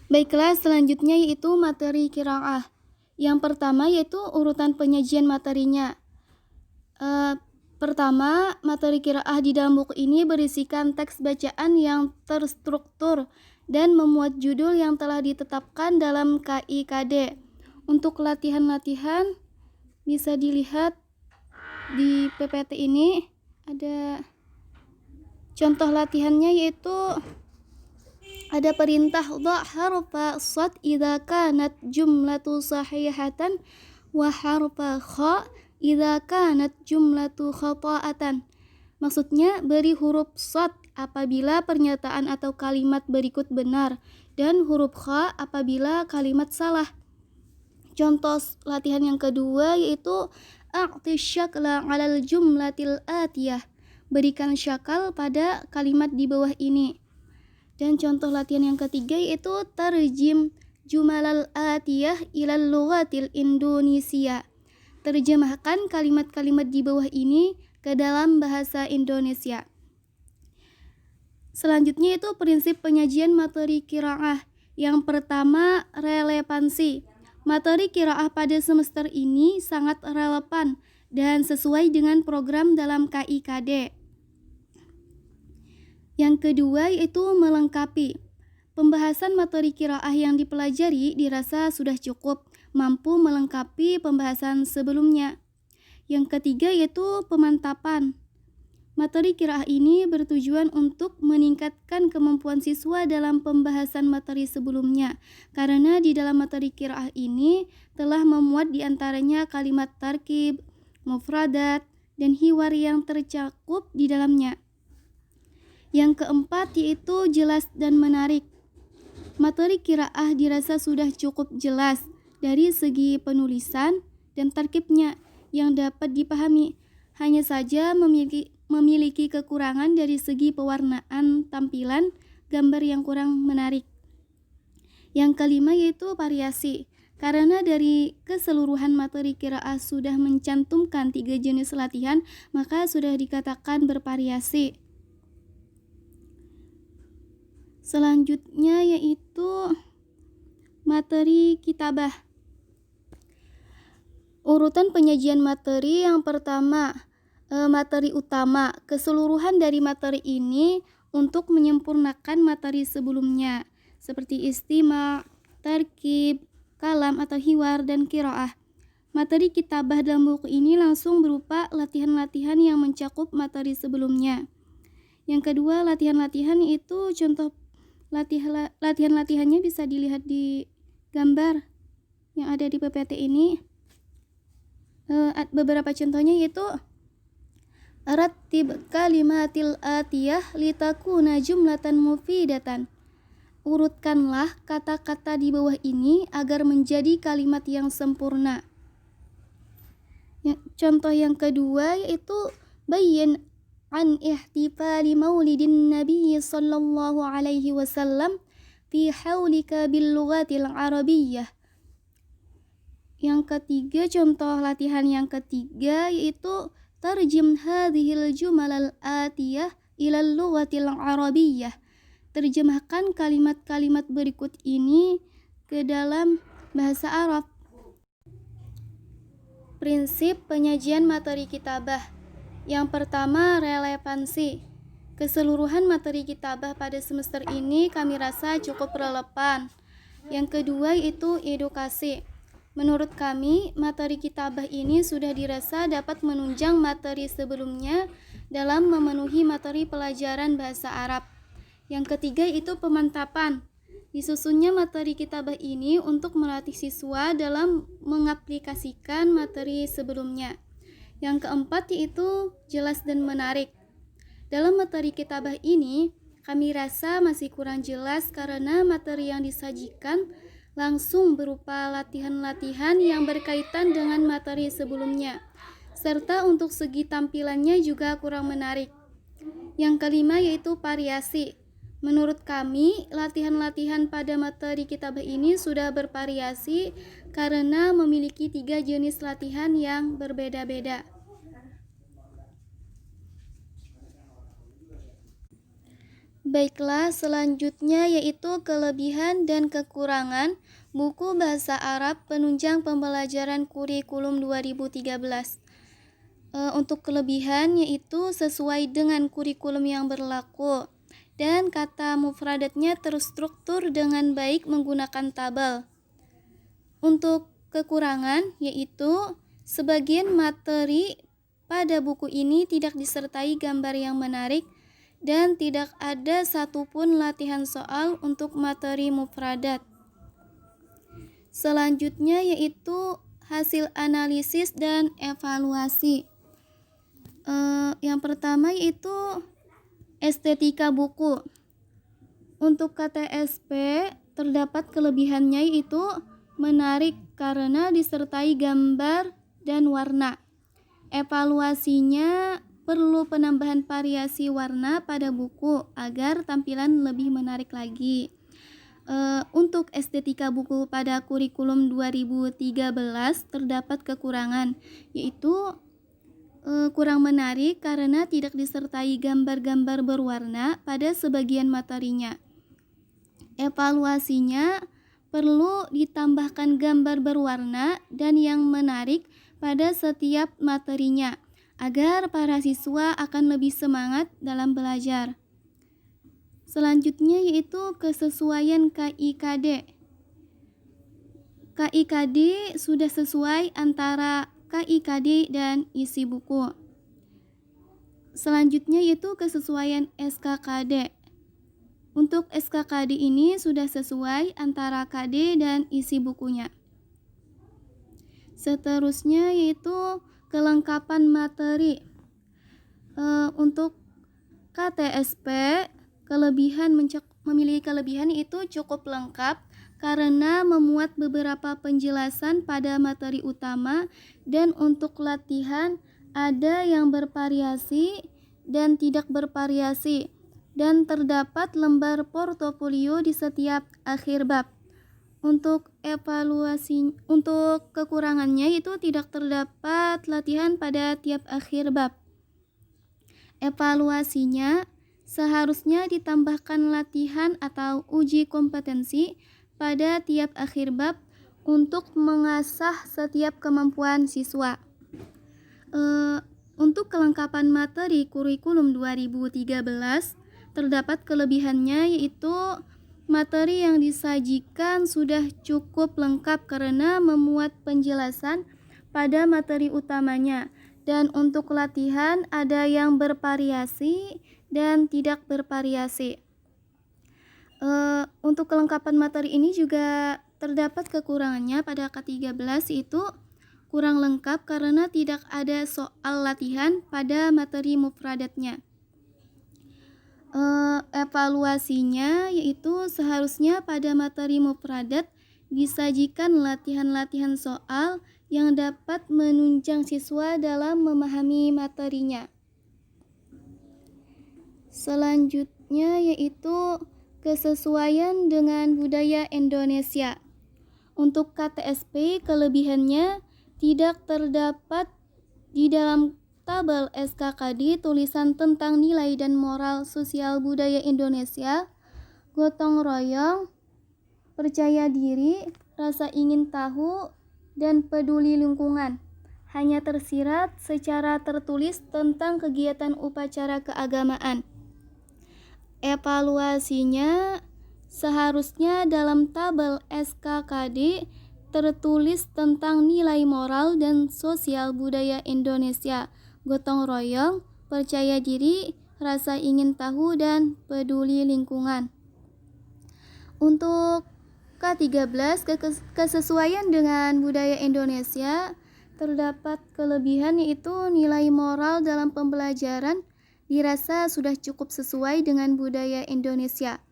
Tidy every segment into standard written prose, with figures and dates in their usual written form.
Baiklah, selanjutnya yaitu materi qiraah. Yang pertama yaitu urutan penyajian materinya. Pertama, materi qiraah di dalam buku ini berisikan teks bacaan yang terstruktur dan memuat judul yang telah ditetapkan dalam KIKD. Untuk latihan-latihan bisa dilihat di PPT ini ada contoh latihannya, yaitu ada perintah dha harfa shad idza kanat jumlatu sahihatan wa harfa kha idza kanat jumlatu khata'atan. Maksudnya, beri huruf shad apabila pernyataan atau kalimat berikut benar dan huruf kha apabila kalimat salah. Contoh latihan yang kedua yaitu a'ti syakla 'alal jumlatil atiyah. Berikan syakal pada kalimat di bawah ini. Dan contoh latihan yang ketiga yaitu tarjim jumalal atiyah ilal lughatil Indonesia. Terjemahkan kalimat-kalimat di bawah ini ke dalam bahasa Indonesia. Selanjutnya itu prinsip penyajian materi qiraah. Yang pertama, relevansi. Materi qiraah pada semester ini sangat relevan dan sesuai dengan program dalam KIKD. Yang kedua yaitu melengkapi. Pembahasan materi qiraah yang dipelajari dirasa sudah cukup, mampu melengkapi pembahasan sebelumnya. Yang ketiga yaitu pemantapan. Materi qiraah ini bertujuan untuk meningkatkan kemampuan siswa dalam pembahasan materi sebelumnya, karena di dalam materi qiraah ini telah memuat diantaranya kalimat tarkib, mufradat, dan hiwar yang tercakup di dalamnya. Yang keempat yaitu jelas dan menarik. Materi qiraah dirasa sudah cukup jelas dari segi penulisan dan tarkibnya yang dapat dipahami. Hanya saja memiliki kekurangan dari segi pewarnaan tampilan gambar yang kurang menarik. Yang kelima yaitu variasi. Karena dari keseluruhan materi qiraah sudah mencantumkan 3 jenis latihan, maka sudah dikatakan bervariasi. Selanjutnya yaitu materi kitabah. Urutan penyajian materi yang pertama, materi utama. Keseluruhan dari materi ini untuk menyempurnakan materi sebelumnya, seperti istima', tarkib, kalam atau hiwar, dan qiraah. Materi kitabah dalam buku ini langsung berupa latihan-latihan yang mencakup materi sebelumnya. Yang kedua, latihan-latihan itu contoh latihan-latihannya bisa dilihat di gambar yang ada di PPT ini. Beberapa contohnya yaitu rattib kalimatil atiyah litakuna jumlatan mufidatan. Urutkanlah kata-kata di bawah ini agar menjadi kalimat yang sempurna. Contoh yang kedua yaitu bayyin an ihtifali maulidin Nabi sallallahu alaihi wasallam fi haulika bil lughatil arabiyyah. Yang ketiga, contoh latihan yang ketiga yaitu tarjim hadhil jumalal atiyah ilal lughatil arabiyyah. Terjemahkan kalimat-kalimat berikut ini ke dalam bahasa Arab. Prinsip penyajian materi kitabah. Yang pertama, relevansi. Keseluruhan materi kitabah pada semester ini kami rasa cukup relevan. Yang kedua yaitu edukasi. Menurut kami, materi kitabah ini sudah dirasa dapat menunjang materi sebelumnya dalam memenuhi materi pelajaran bahasa Arab. Yang ketiga itu pemantapan. Disusunnya materi kitabah ini untuk melatih siswa dalam mengaplikasikan materi sebelumnya. Yang keempat yaitu jelas dan menarik. Dalam materi kitabah ini, kami rasa masih kurang jelas karena materi yang disajikan langsung berupa latihan-latihan yang berkaitan dengan materi sebelumnya, serta untuk segi tampilannya juga kurang menarik. Yang kelima yaitu variasi. Menurut kami, latihan-latihan pada materi kitabah ini sudah bervariasi karena memiliki 3 jenis latihan yang berbeda-beda. Baiklah, selanjutnya yaitu kelebihan dan kekurangan buku Bahasa Arab Penunjang Pembelajaran Kurikulum 2013. Untuk kelebihan yaitu sesuai dengan kurikulum yang berlaku dan kata mufradatnya terstruktur dengan baik menggunakan tabel. Untuk kekurangan yaitu sebagian materi pada buku ini tidak disertai gambar yang menarik dan tidak ada satupun latihan soal untuk materi mufradat. Selanjutnya yaitu hasil analisis dan evaluasi. Yang pertama yaitu estetika buku. Untuk KTSP terdapat kelebihannya yaitu menarik karena disertai gambar dan warna. Evaluasinya perlu penambahan variasi warna pada buku agar tampilan lebih menarik lagi. Untuk estetika buku pada kurikulum 2013 terdapat kekurangan, yaitu kurang menarik karena tidak disertai gambar-gambar berwarna pada sebagian materinya. Evaluasinya perlu ditambahkan gambar berwarna dan yang menarik pada setiap materinya, agar para siswa akan lebih semangat dalam belajar. Selanjutnya yaitu kesesuaian KIKD. KIKD sudah sesuai antara KIKD dan isi buku. Selanjutnya yaitu kesesuaian SKKD. Untuk SKKD ini sudah sesuai antara KD dan isi bukunya. Seterusnya yaitu kelengkapan materi. Untuk KTSP memiliki kelebihan itu cukup lengkap karena memuat beberapa penjelasan pada materi utama, dan untuk latihan ada yang bervariasi dan tidak bervariasi, dan terdapat lembar portofolio di setiap akhir bab. Untuk kekurangannya itu tidak terdapat latihan pada tiap akhir bab. Evaluasinya seharusnya ditambahkan latihan atau uji kompetensi pada tiap akhir bab untuk mengasah setiap kemampuan siswa. Untuk kelengkapan materi kurikulum 2013 terdapat kelebihannya yaitu materi yang disajikan sudah cukup lengkap karena memuat penjelasan pada materi utamanya, dan untuk latihan ada yang bervariasi dan tidak bervariasi. Untuk kelengkapan materi ini juga terdapat kekurangannya pada K13 itu kurang lengkap karena tidak ada soal latihan pada materi mufradatnya. Evaluasinya yaitu seharusnya pada materi mufradat disajikan latihan-latihan soal yang dapat menunjang siswa dalam memahami materinya. Selanjutnya yaitu kesesuaian dengan budaya Indonesia. Untuk KTSP kelebihannya tidak terdapat di dalam tabel SKKD tulisan tentang nilai dan moral sosial budaya Indonesia, gotong royong, percaya diri, rasa ingin tahu, dan peduli lingkungan. Hanya tersirat secara tertulis tentang kegiatan upacara keagamaan. Evaluasinya seharusnya dalam tabel SKKD tertulis tentang nilai moral dan sosial budaya Indonesia, gotong royong, percaya diri, rasa ingin tahu, dan peduli lingkungan. Untuk K13 kesesuaian dengan budaya Indonesia terdapat kelebihan yaitu nilai moral dalam pembelajaran dirasa sudah cukup sesuai dengan budaya Indonesia.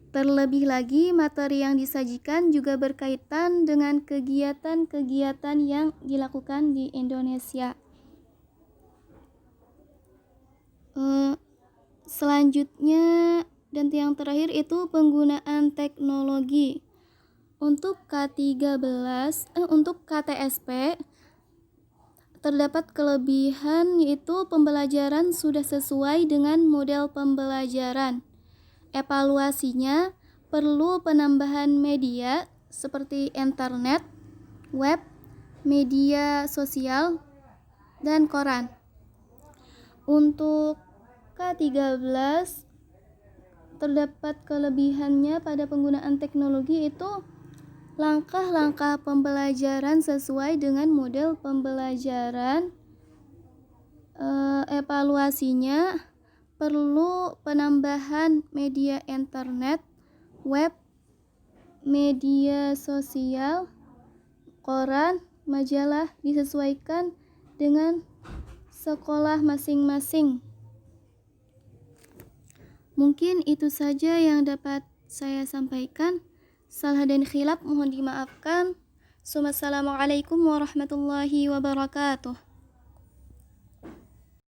Terlebih lagi materi yang disajikan juga berkaitan dengan kegiatan-kegiatan yang dilakukan di Indonesia. Selanjutnya dan yang terakhir itu penggunaan teknologi. Untuk untuk KTSP terdapat kelebihan yaitu pembelajaran sudah sesuai dengan model pembelajaran. Evaluasinya perlu penambahan media seperti internet, web, media sosial, dan koran. Untuk K13 terdapat kelebihannya pada penggunaan teknologi itu langkah-langkah pembelajaran sesuai dengan model pembelajaran. Evaluasinya perlu penambahan media internet, web, media sosial, koran, majalah disesuaikan dengan sekolah masing-masing. Mungkin itu saja yang dapat saya sampaikan. Salah dan khilaf mohon dimaafkan. Assalamualaikum warahmatullahi wabarakatuh.